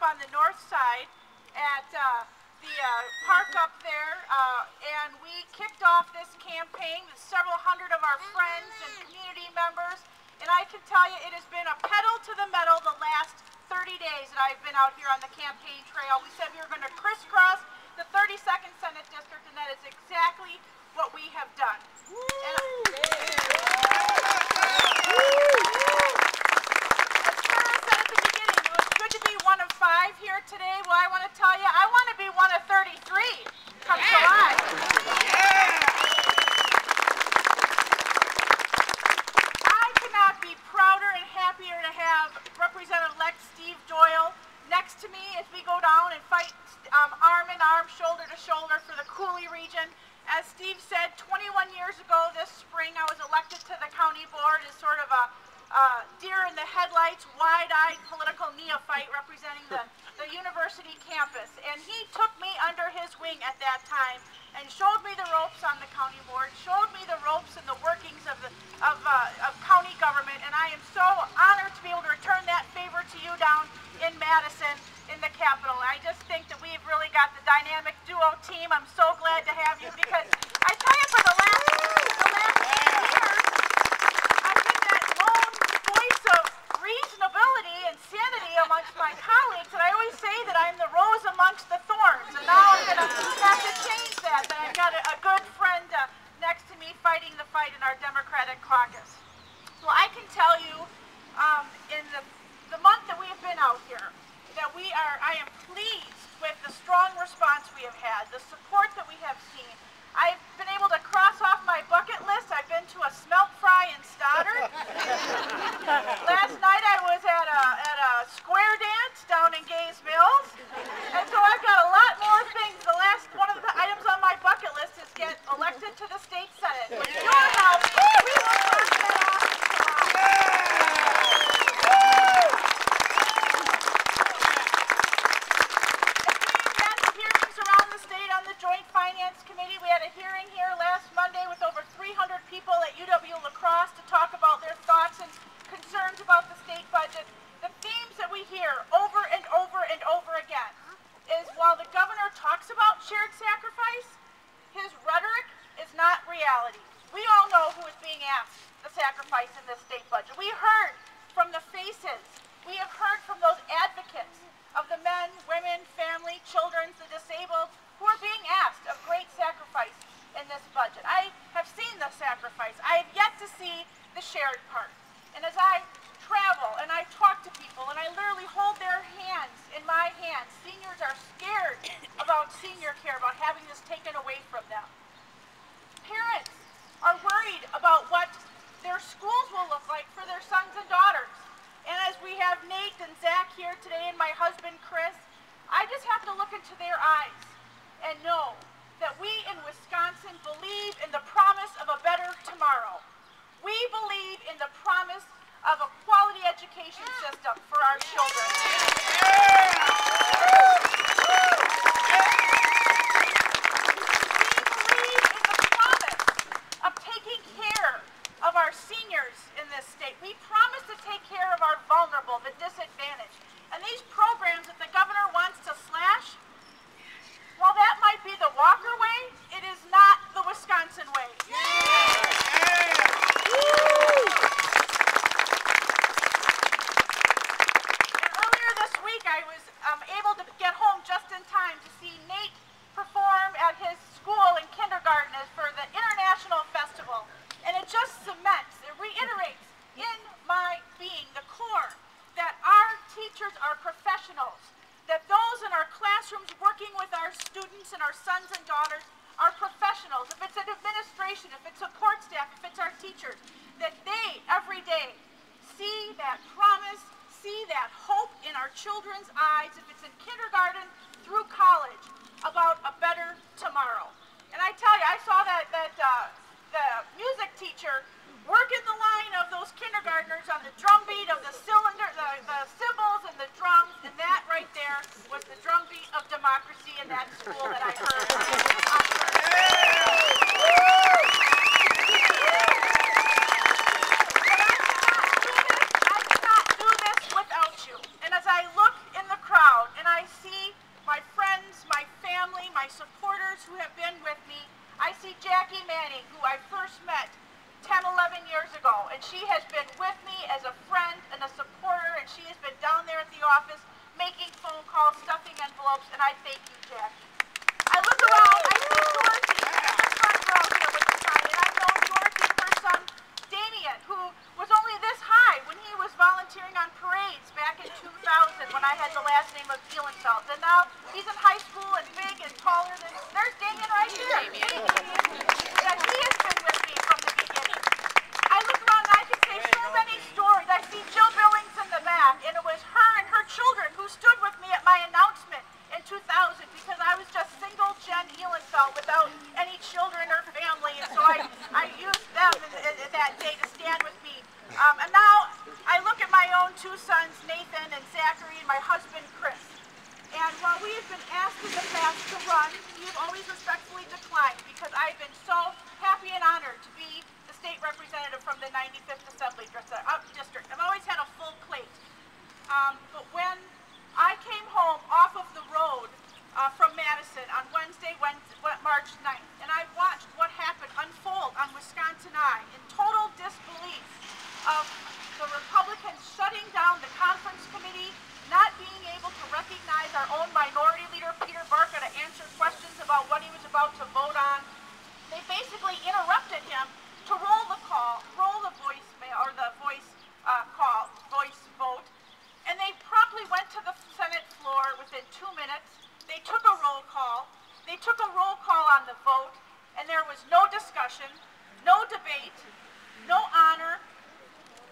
on the north side at the park up there, and we kicked off this campaign with several hundred of our friends and community members, and I can tell you it has been a pedal to the metal the last 30 days that I've been out here on the campaign trail. We said we were going to crisscross the 32nd Senate District, and that is exactly what we have done. One of 5 here today. Well, I want to tell you, I want to be one of 33 come July. I cannot be prouder and happier to have Representative-elect Steve Doyle next to me as we go down and fight arm in arm, shoulder to shoulder for the Cooley region. As Steve said, 21 years ago this spring, I was elected to the county board as sort of a deer in the headlights, wide-eyed political neophyte representing the university campus. And he took me under his wing at that time and showed me the ropes on the county board, showed me the ropes and the workings of county government. And I am so honored to be able to return that favor to you down in Madison, in the Capitol. And I just think that we've really got the dynamic duo team. I'm so glad to have you because I tell you, for the last 8 years, reasonability and sanity amongst my colleagues, and I always say that I'm the rose amongst the thorns, and now I'm going to have to change that I've got a good friend next to me fighting the fight in our Democratic caucus. Well, I can tell you in the month that we have been out here that I am pleased with the strong response we have had, the support that we have seen. I've been able to cross off my bucket list. I've been to a smelt fry in Stoddard. Last night I was at a square dance down in Gays Mills. And so I've got a lot more things. The last one of the items on my bucket list is get elected to the state senate. With your help, we will cross that off in July. On the Joint Finance Committee, we had a hearing here last Monday with over 300 people at UW-La Crosse to talk about their thoughts and concerns about the state budget. The themes that we hear over and over and over again is while the governor talks about shared sacrifice, his rhetoric is not reality. We all know who is being asked to sacrifice in this state budget. We heard from the faces. We have heard from those advocates of the men, women, family, children, the disabled, who are being asked of great sacrifice in this budget. I have seen the sacrifice. I have yet to see the shared part. And as I travel and I talk to people and I literally hold their hands in my hands, seniors are scared about senior care, about having this taken away from them. Parents are worried about what their schools will look like for their sons and daughters. And as we have Nate and Zach here today and my husband Chris, I just have to look into their eyes and know that we in Wisconsin believe in the promise of a better tomorrow. We believe in the promise of a quality education system for our children. We believe in the promise of taking care of our seniors in this state. We promise to take care of our vulnerable, the disadvantaged. And these programs that the governor wants to slash, well, that might be the Walker way. It is not the Wisconsin way. And earlier this week, I was able to get home just in time to see Nate perform at his school in kindergarten for the International Festival. And it just cements, it reiterates in my being, the core, that our teachers are professionals, that those in our classrooms working with our students and our sons and daughters are professionals. If it's an administration, if it's support staff, if it's our teachers, that they, every day, see that promise, see that hope in our children's eyes, if it's in kindergarten through college, about a better tomorrow. And I tell you, I saw the music teacher working the line of those kindergartners on the drum beat of the cylinder, the cymbals and the drums, and that right there was the drum beat of democracy in that school that I heard. But I cannot do this without you. And as I look in the crowd and she has been with me as a friend and a supporter, and she has been down there at the office making phone calls, stuffing envelopes, and I thank you, Jackie. I look around, I see Dorothy in the front row here with the sign, and I've known Dorothy and her son, Damien, who was only this high when he was volunteering on parades back in 2000 when I had the last name of Dielenfeld. And now he's in high school and big and taller than, there's Damien right here. Hey, Damien. Yeah, he has been with me from the beginning. I look around and I can say so many stories. I see Jill Billings in the back, and it was her and her children who stood with me at my announcement in 2000 because I was just single Jen Dielenfeld without any children or family, and so I used them that day to stand with me. And now I look at my own two sons, Nathan and Zachary, and my husband, Chris. And while we have been asked in the past to run, we've always respectfully declined because I've been so happy and honored to be the state representative from the 95th Assembly District. I've always had a full plate. But when I came home off of the road from Madison on Wednesday, March 9th, and I watched what happened unfold on Wisconsin Eye in total disbelief of the Republicans shutting down the conference committee, not being able to recognize our own minority leader, Peter Barca, to answer questions about what he was about to vote on. They basically interrupted him to roll the voicemail, or the voice vote, and they promptly went to the Senate floor within 2 minutes. They took a roll call. They took a roll call on the vote, and there was no discussion, no debate, no honor.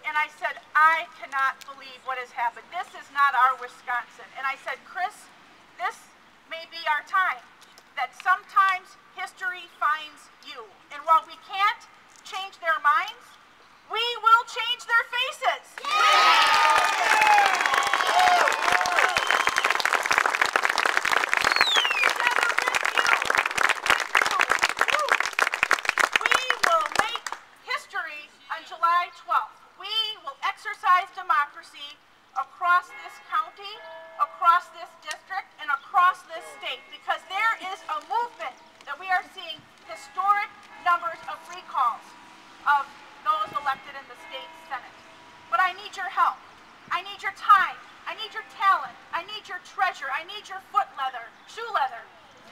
And I said, I cannot believe what has happened. This is not our Wisconsin. And I said, Chris, this may be our time. That sometimes history finds you. And while we can't change their minds, we will change their faces. July 12th. We will exercise democracy across this county, across this district, and across this state, because there is a movement that we are seeing historic numbers of recalls of those elected in the state Senate. But I need your help. I need your time. I need your talent. I need your treasure. I need your shoe leather.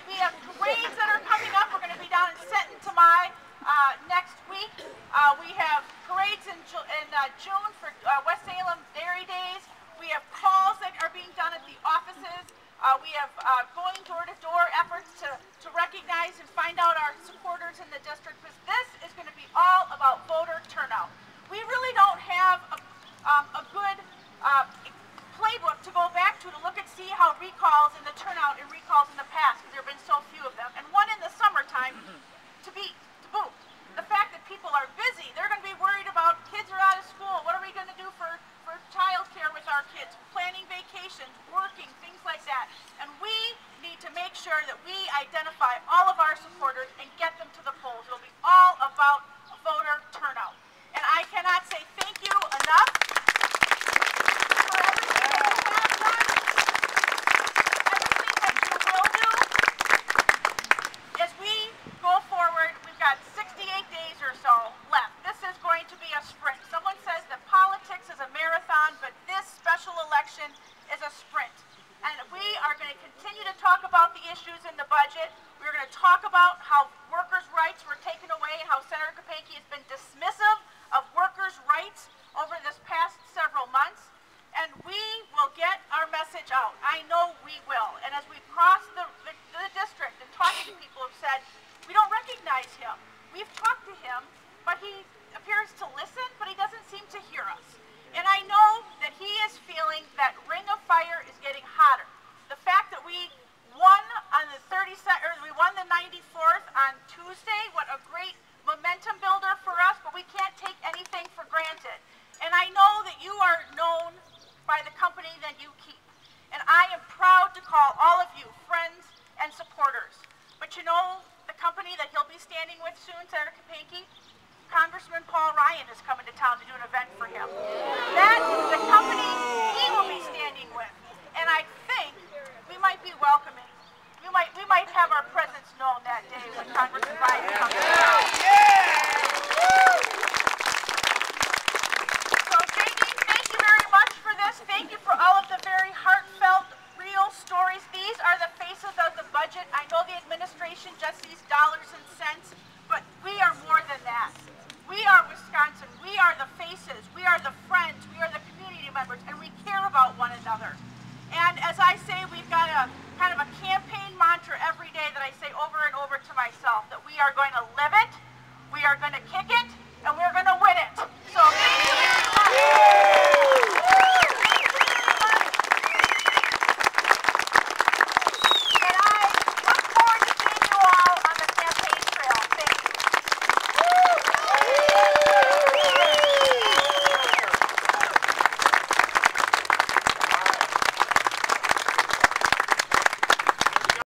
We have parades that are coming up. We're going to be down in Senton Tamai next week. We have parades in June for West Salem Dairy Days. We have calls that are being done at the offices. We have going door-to-door efforts to recognize and find out our supporters in the district, because this is going to be all about voter turnout. We really don't have a good playbook to go back to look and see how recalls and the turnout in recalls in the past, because there have been so few of them. And one in the summertime to boot. The fact that people are busy, they're going to be worried about kids are out of school. What are we going to do for child care with our kids? Planning vacations, working, things like that. And we need to make sure that we identify all of our supporters and get them to the polls. It'll be all about voter turnout. And I cannot say thank you enough for everything that you have done, everything that you will do. As we go forward, we've got 68 days or so left. This is going to be a sprint. Someone says that politics is a marathon, but this special election is a sprint. And we are going to continue to talk about the issues in the budget. We're going to talk about how workers' rights were taken away, how Senator Kopejki has been dismissive of workers' rights over this past several months. And we will get our message out. I know we will. And as we cross the district and talking to people who've said, we don't recognize him. We've talked to him, but he appears to listen, but he doesn't seem to hear us. And I know that he is feeling that ring of fire is getting hotter. The fact that we won on the 94th on Tuesday, what a great momentum builder for us, but we can't take anything for granted. And I know that you are known by the company that you keep. And I am proud to call all of you friends and supporters. But you know the company that he'll be standing with soon, Senator Kopejki? Congressman Paul Ryan is coming to town to do an event for him. That is the company he will be standing with. And I think we might be welcoming. We might have our presence known that day when Congressman Ryan comes to town. as I say, we've got a kind of a campaign mantra every day that I say over and over to myself, that we are going to live it, we are going to kick it, and we're going to win it. So thank you very much.